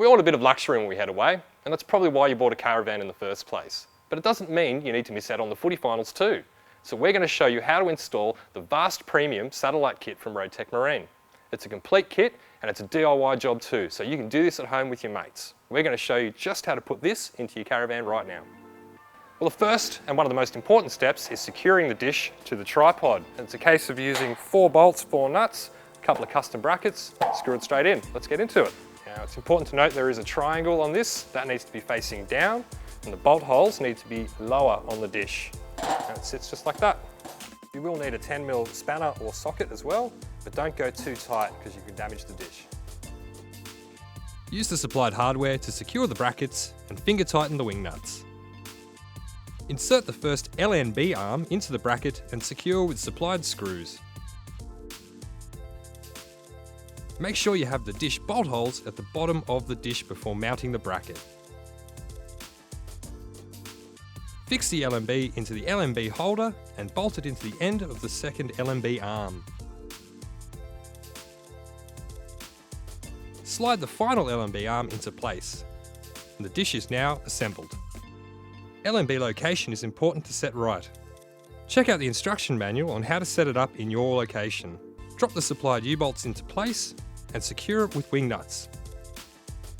We want a bit of luxury when we head away, and that's probably why you bought a caravan in the first place. But it doesn't mean you need to miss out on the footy finals too. So we're going to show you how to install the Vast Premium Satellite Kit from Roadtech Marine. It's a complete kit and it's a DIY job too, so you can do this at home with your mates. We're going to show you just how to put this into your caravan right now. Well, the first and one of the most important steps is securing the dish to the tripod. It's a case of using 4 bolts, 4 nuts, a couple of custom brackets, screw it straight in. Let's get into it. Now, it's important to note there is a triangle on this. That needs to be facing down, and the bolt holes need to be lower on the dish. And it sits just like that. You will need a 10mm spanner or socket as well, but don't go too tight because you can damage the dish. Use the supplied hardware to secure the brackets and finger tighten the wing nuts. Insert the first LNB arm into the bracket and secure with supplied screws. Make sure you have the dish bolt holes at the bottom of the dish before mounting the bracket. Fix the LNB into the LNB holder and bolt it into the end of the second LNB arm. Slide the final LNB arm into place. And the dish is now assembled. LNB location is important to set right. Check out the instruction manual on how to set it up in your location. Drop the supplied U-bolts into place and secure it with wing nuts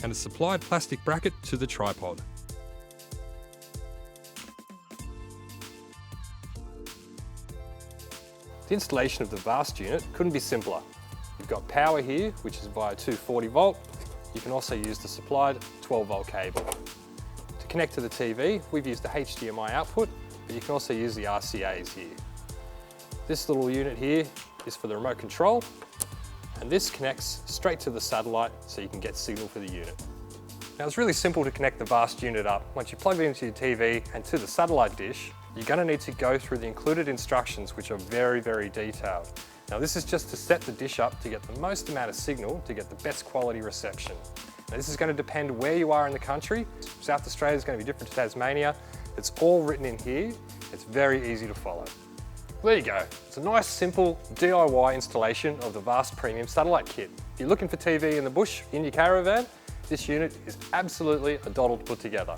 and a supplied plastic bracket to the tripod. The installation of the Vast unit couldn't be simpler. You've got power here, which is via 240 volt. You can also use the supplied 12 volt cable. To connect to the TV, we've used the HDMI output, but you can also use the RCAs here. This little unit here is for the remote control, and this connects straight to the satellite so you can get signal for the unit. Now, it's really simple to connect the Vast unit up. Once you plug it into your TV and to the satellite dish, you're going to need to go through the included instructions, which are very, very detailed. Now, this is just to set the dish up to get the most amount of signal to get the best quality reception. Now, this is going to depend where you are in the country. South Australia is going to be different to Tasmania. It's all written in here. It's very easy to follow. There you go. It's a nice, simple DIY installation of the Vast Premium Satellite Kit. If you're looking for TV in the bush in your caravan, this unit is absolutely a doddle to put together.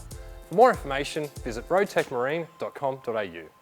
For more information, visit roadtechmarine.com.au.